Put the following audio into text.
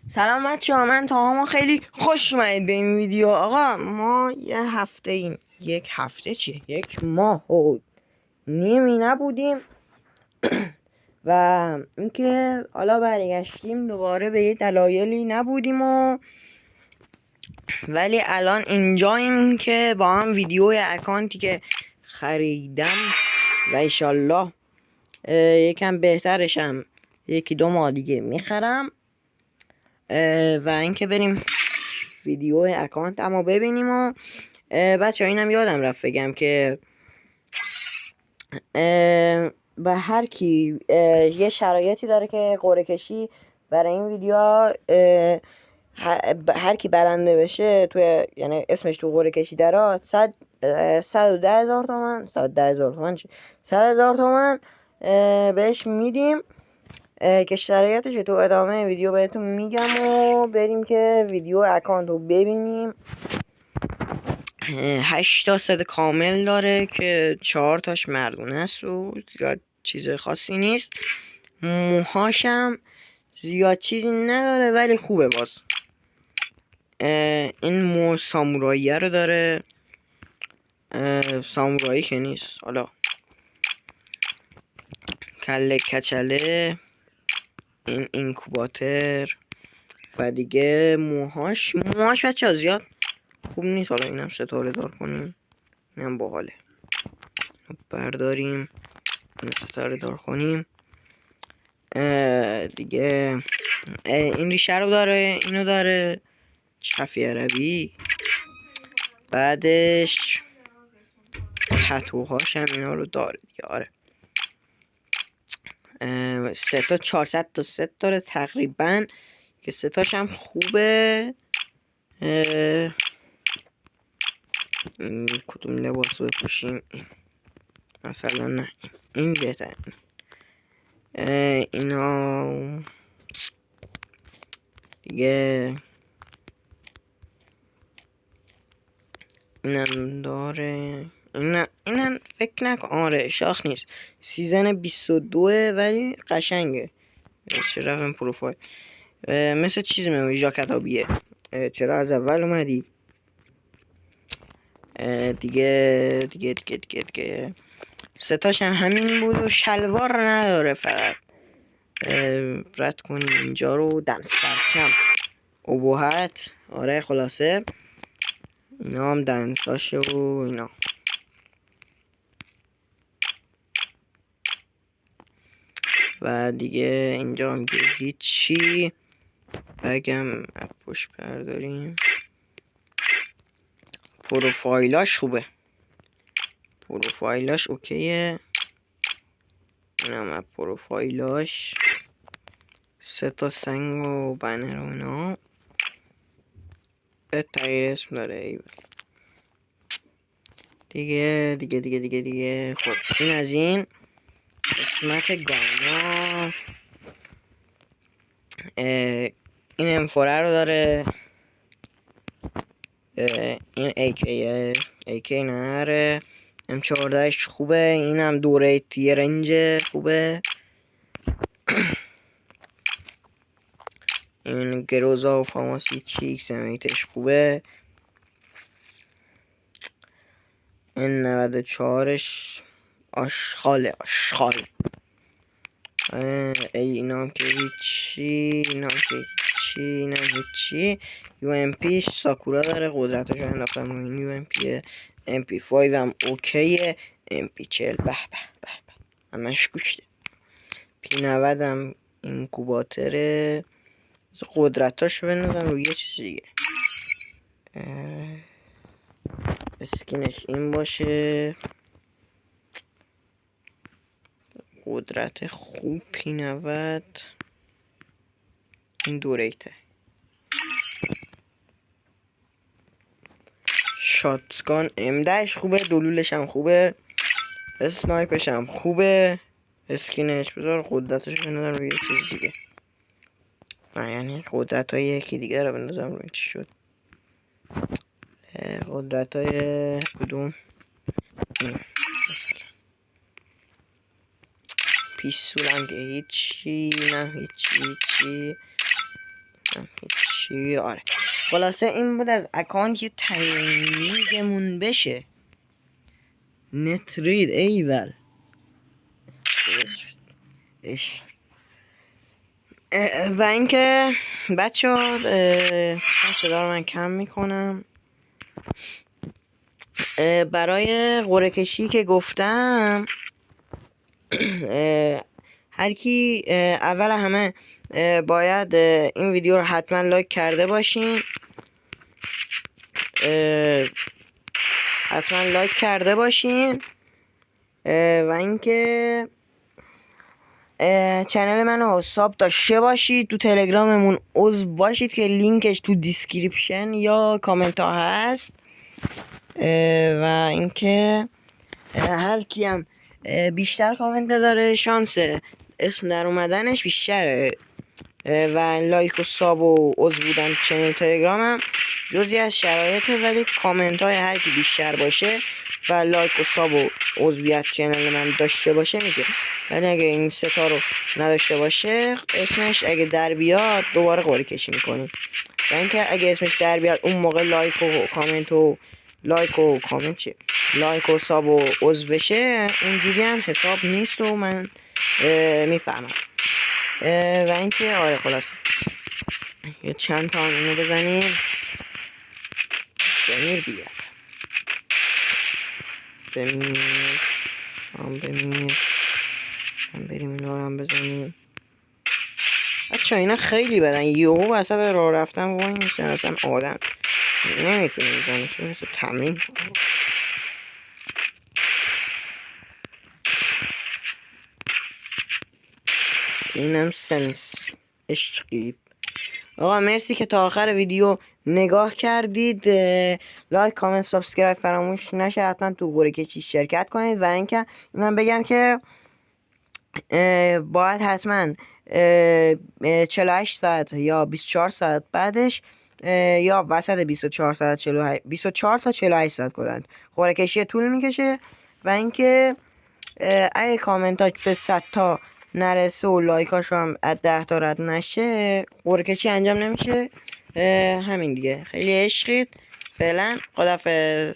سلام بچه‌ها، من تاهام. خیلی خوش اومدید به این ویدیو. آقا ما یک هفته چیه، یک ماه و نیمی نبودیم و اینکه حالا برگشتیم دوباره به یه دلایلی نبودیم ولی الان اینجاییم که با هم ویدیو اکانتی که خریدم و ایشالله یکم بهترشم یکی دو ماه دیگه میخرم و اینکه بریم ویدیو اکانت اما ببینیم. و بچه اینم یادم رفت بگم که به هر کی یه شرایطی داره که قرعه کشی برای این ویدیو هر کی برنده بشه توی، یعنی اسمش تو قرعه کشی درات 110,000 تومن 100,000 تومن بهش میدیم که شرایطش تو ادامه ویدیو بهتون میگم و بریم که ویدیو اکانت رو ببینیم. 8 تا ست کامل داره که 4 تاش مردونه است و زیاد چیز خاصی نیست. موهاشم زیاد چیزی نداره ولی خوبه. باز این مو سامورایی رو داره، سامورایی که نیست، حالا کله کچله، این اینکوباتر و دیگه موهاش بچه ها زیاد خوب نیست. حالا اینم ستاره دار کنیم، اینم باحاله. برداریم اینو ستاره دار کنیم دیگه. این ریشه رو داره، اینو داره، چفی عربی. بعدش پتوهاش هم اینا رو داره دیگه. آره 3 تا 400 تا ست داره تقریبا که 3 تاش هم خوبه. کدوم لباس رو بپوشیم؟ مثلا نه این بهتر. اینا دیگه اینم داره. اینم فکر نکن. آره شاخ نیست، سیزن 22 ولی قشنگه. چه رفتم پروفایل مثل چیز میمونی ژاکتابیه. چرا از اول اومدی؟ دیگه ستاش هم همین بود و شلوار نداره. فقط رد کنیم اینجا رو. دنس برکم ابهت. آره خلاصه اینا هم دنساشه و اینا. و دیگه اینجا هم هیچی. بگم پشت برداریم. پروفایلاش خوبه، پروفایلاش اوکیه. اینم پروفایلاش 3 تا سنگ و بنر و اینا. تغییر اسم داره. دیگه خب این از این قسمت گانا. این امفوره رو داره. این ایکی نره. M14 خوبه. اینم دوره تیر رنج خوبه. این گروزا و فاماسی چیک سمیتش خوبه. این 94ش آشغال. اینام که هیچی. اینم هیچی. UMP ساکورا داره، قدرتشو انداختم روی این UMP. MP5 هم اوکیه. MP40 به همش گوشته. P90 هم اینکوباتره. قدرتاشو بندازم روی یه چیز دیگه. اسکینش این باشه. قدرت خوب P90. این دوریته. شاتگان M10 خوبه. دلولش هم خوبه. اسنایپش هم خوبه. اسکینش بذار قدرتش بندازم روی یه چیز دیگه. نه یعنی قدرت های یکی دیگه رو بندازم روی چی شد. قدرت های کدوم؟ مثلا پیستول هم که هیچی. نه هیچی. چی آره خلاصه این بود از اکانت یه ترینینگمون بشه. نترید ایول و اینکه بچه ها صدا رو من کم میکنم. برای قرعه کشی که گفتم هر کی اول همه باید این ویدیو رو حتما لایک کرده باشین. حتما لایک کرده باشین و اینکه چنل منو ساب داشته باشید. تو تلگراممون عضو باشید که لینکش تو دیسکریپشن یا کامنت ها هست. و اینکه هر کی هم بیشتر کامنت داره شانس اسم در اومدنش بیشتره. و لایک و ساب و عضو بودن چنل تلگرامم جزئی از شرایطه، ولی کامنت های هر کی بیشتر باشه و لایک و ساب و عضویت چنل من داشته باشه میشه. ولی اگه این ستا رو نداشته باشه اسمش اگه در بیاد دوباره قرعه کشی میکنیم. و اینکه اگه اسمش در بیاد اون موقع لایک و کامنت و لایک و ساب و عضو بشه، اونجوری هم حساب نیست و من میفهمم. و اینکه آره خلاص یه چند تا اینو بزنیم. بمیر بیاد بمیر هم بریم اینا رو هم بزنیم. بچه اینا خیلی بدن یهو وسط راه رفتن وای میسن، اصلا آدم نمیتونه بزنه چون مثل تمرین. اینم سنس اشقیب. آقا مرسی که تا آخر ویدیو نگاه کردید. لایک کامنت سابسکرایب فراموش نشه. حتما تو قرعه کشی شرکت کنید. و اینکه اینم بگم که باید حتما 48 ساعت یا 24 ساعت بعدش یا وسط 24 ساعت 24 تا 48 ساعت کنند. قرعه کشی طول میکشه. و اینکه اگه کامنتاش به 100 تا نرسه و لایکاش هم از 10 تا رد نشه قرعه کشی انجام نمیشه. همین دیگه. خیلی عشقید. فعلا خداحافظ.